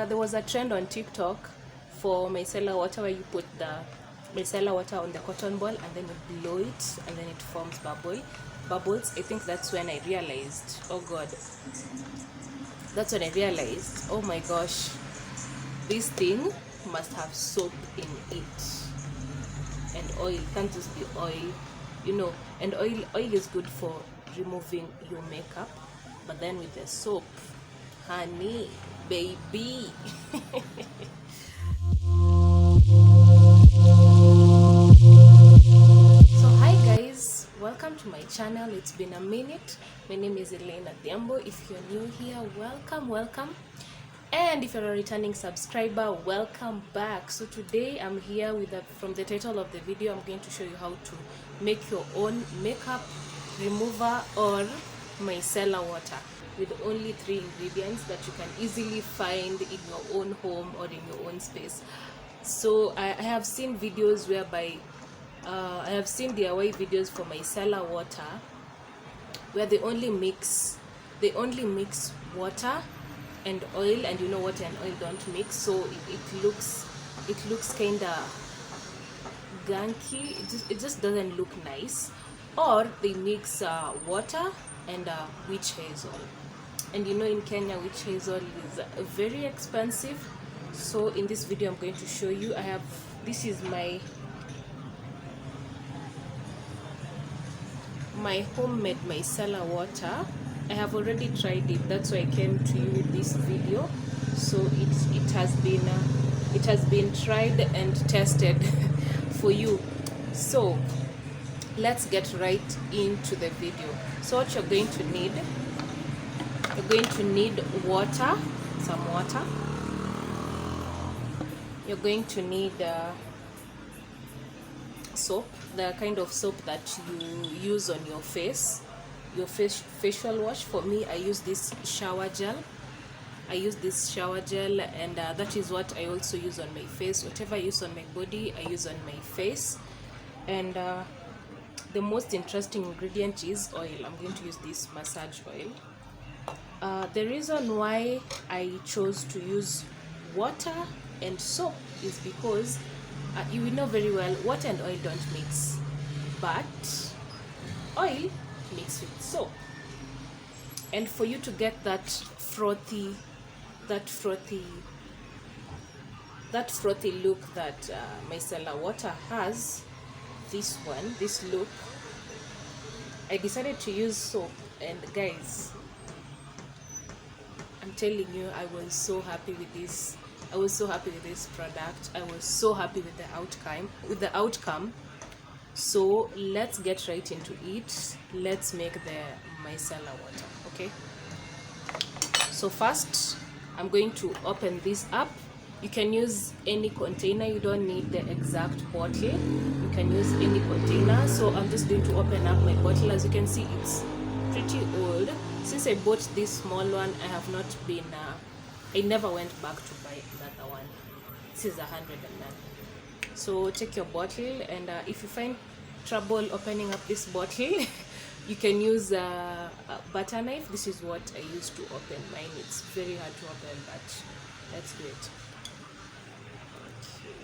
There was a trend on TikTok for micellar water where you put the micellar water on the cotton ball and then you blow it and then it forms bubbles. I think that's when I realized, oh god, that's when I realized, oh my gosh, this thing must have soap in it and oil. Can't just be oil, and oil is good for removing your makeup, but then with the soap, honey, baby. So hi guys, welcome to my channel. It's been a minute. My name is Elena Diambo. If you're new here, welcome, and if you're a returning subscriber, welcome back. So today I'm here with from the title of the video, I'm going to show you how to make your own makeup remover or micellar water with only 3 ingredients that you can easily find in your own home or in your own space. So I have seen videos whereby I have seen DIY videos for micellar water where they only mix water and oil, and water and oil don't mix, so it looks kind of gunky. It just doesn't look nice. Or they mix water and witch hazel, and in Kenya witch hazel is very expensive. So in this video I'm going to show you. This is my homemade micellar water. I have already tried it, that's why I came to you with this video. So it has been tried and tested for you. So let's get right into the video. So what you're going to need water, some water. You're going to need soap, the kind of soap that you use on your face, facial wash. For me, I use this shower gel. And that is what I also use on my face. Whatever I use on my body, I use on my face. And the most interesting ingredient is oil. I'm going to use this massage oil. The reason why I chose to use water and soap is because you will know very well water and oil don't mix, but oil mixes with soap. And for you to get that frothy look that micellar water has, this look, I decided to use soap. And guys, I'm telling you, I was so happy with this product. I was so happy with the outcome. So let's get right into it. Let's make the micellar water. Okay, so first I'm going to open this up. You can use any container, you don't need the exact bottle, you can use any container. So I'm just going to open up my bottle. As you can see, it's pretty old. Since I bought this small one, I never went back to buy another one. This is 109. So take your bottle, and if you find trouble opening up this bottle, you can use a butter knife. This is what I use to open mine. It's very hard to open, but let's do it. Okay.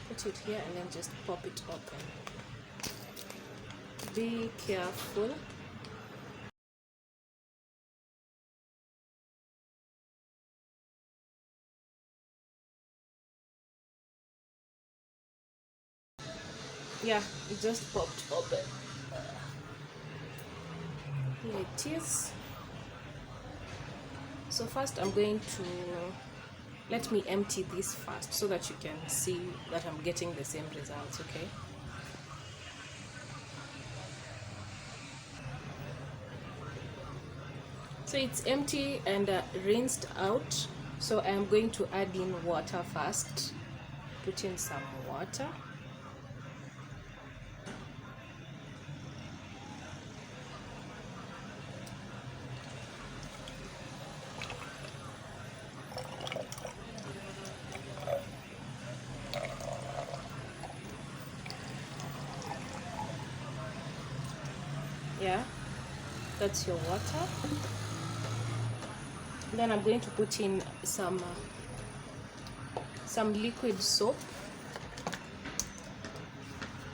Put it here and then just pop it open. Be careful. Yeah, it just popped open. Here it is. So first I'm going to let me empty this first so that you can see that I'm getting the same results. Okay, so it's empty and rinsed out. So I'm going to add in water first. Put in some water. Yeah, that's your water. Then I'm going to put in some liquid soap.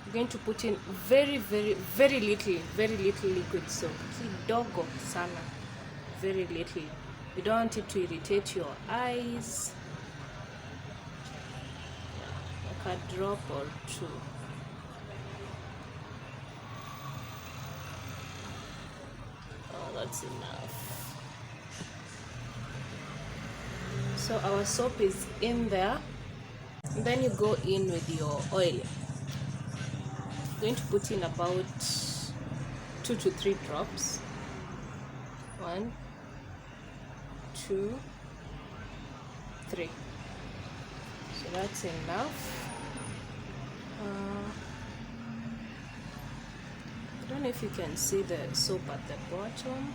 I'm going to put in very little liquid soap, kidogo sana, very little. You don't want it to irritate your eyes. Like a drop or two. Oh, that's enough. So our soap is in there. And then you go in with your oil. I'm going to put in about 2 to 3 drops. 1, 2, 3. So that's enough. I don't know if you can see the soap at the bottom.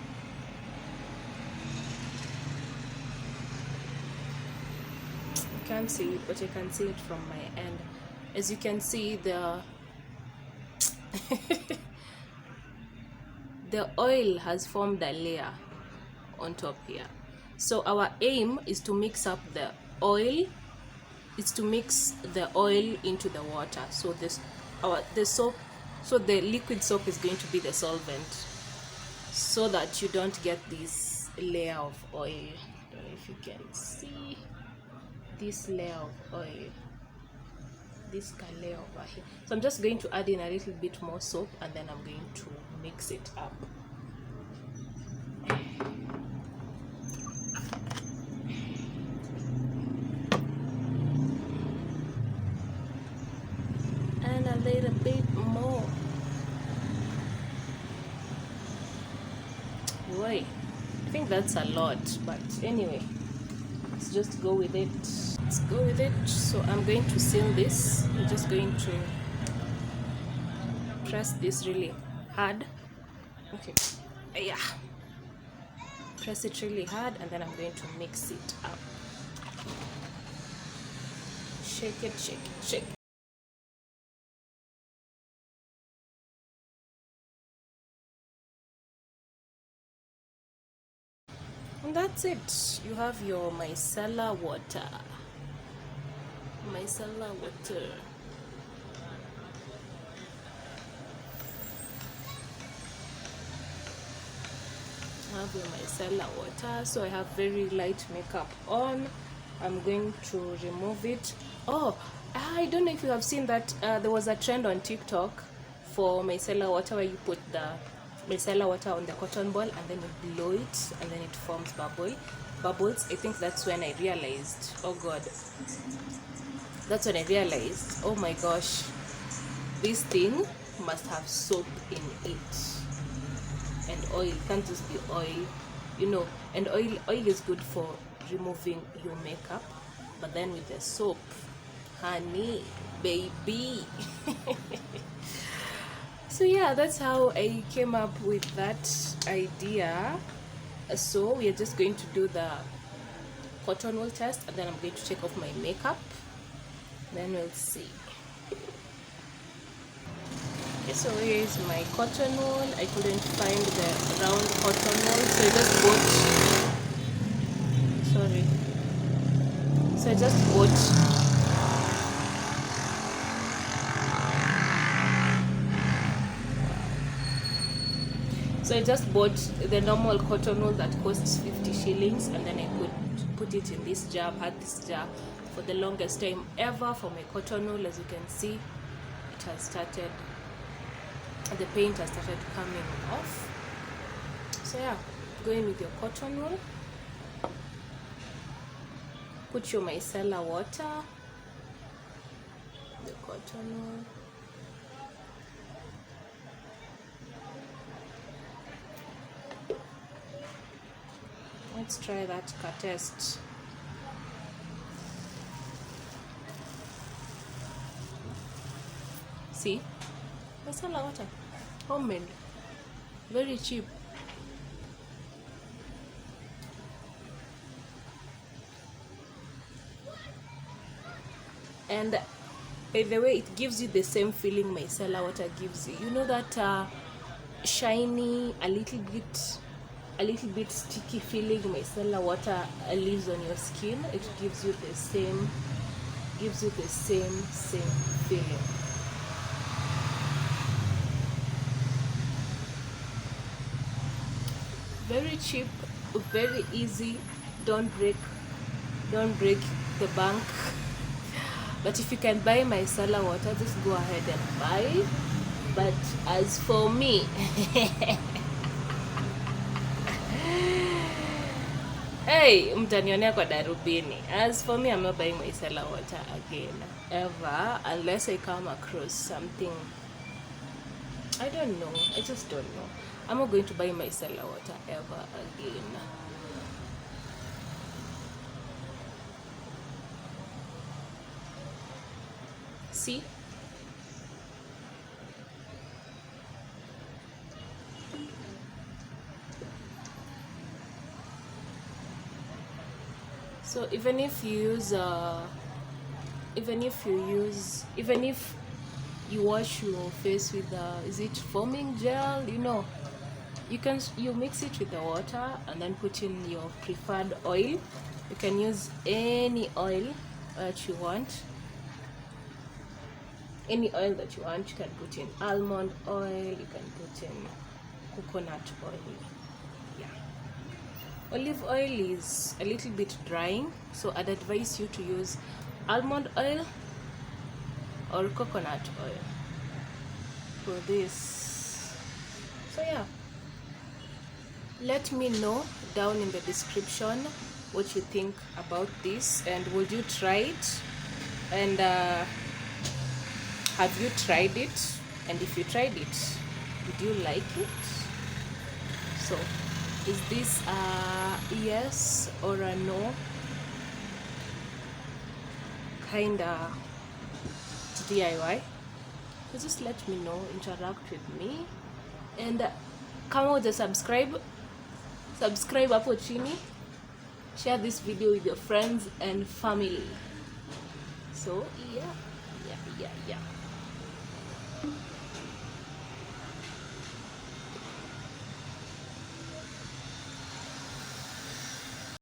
I can't see it, but I can see it from my end. As you can see, the the oil has formed a layer on top here. So our aim is to mix up the oil. It's to mix the oil into the water. So the liquid soap is going to be the solvent, so that you don't get this layer of oil. I don't know if you can see this layer of oil, this layer over here. So I'm just going to add in a little bit more soap, and then I'm going to mix it up. And a little bit more. Boy, I think that's a lot, but anyway, let's just go with it. Let's go with it. So I'm going to seal this. I'm just going to press this really hard. Okay, yeah, press it really hard, and then I'm going to mix it up. Shake it, shake it, shake it. And that's it. You have your micellar water. Micellar water. I have your micellar water. So I have very light makeup on. I'm going to remove it. Oh, I don't know if you have seen that there was a trend on TikTok for micellar water, where you put the micellar water on the cotton ball and then you blow it and then it forms bubbles. I think that's when I realized, oh god, that's when I realized, oh my gosh, this thing must have soap in it, and oil. Can't just be oil, you know. And oil is good for removing your makeup, but then with the soap, honey, baby. So yeah, that's how I came up with that idea. So we are just going to do the cotton wool test, and then I'm going to take off my makeup, then we'll see. Okay, so here is my cotton wool. I couldn't find the round cotton wool, so I just bought the normal cotton wool that costs 50 shillings, and then I could put it in this jar. I've had this jar for the longest time ever for my cotton wool. As you can see, it has started, the paint has started coming off. So yeah, go in with your cotton wool, put your micellar water, the cotton wool, let's try that test. See, micellar water, homemade, very cheap. And by the way, it gives you the same feeling micellar water gives you. You know that shiny, a little bit a little bit sticky feeling micellar water leaves on your skin, it gives you the same feeling. Very cheap, very easy. Don't break the bank. But if you can buy micellar water, just go ahead and buy. But as for me, hey, mtanionea kwa darubini. As for me, I'm not buying micellar water again ever, unless I come across something. I don't know. I just don't know. I'm not going to buy micellar water ever again. See? So even if you wash your face with is it foaming gel, you mix it with the water and then put in your preferred oil. You can use any oil that you want. Any oil that you want. You can put in almond oil, you can put in coconut oil. Yeah, olive oil is a little bit drying, so I'd advise you to use almond oil or coconut oil for this. So yeah, let me know down in the description what you think about this, and would you try it, and have you tried it, and if you tried it, did you like it? So is this a yes or a no kinda DIY? So just let me know, interact with me, and kama uja subscribe hapo chini, share this video with your friends and family. So yeah.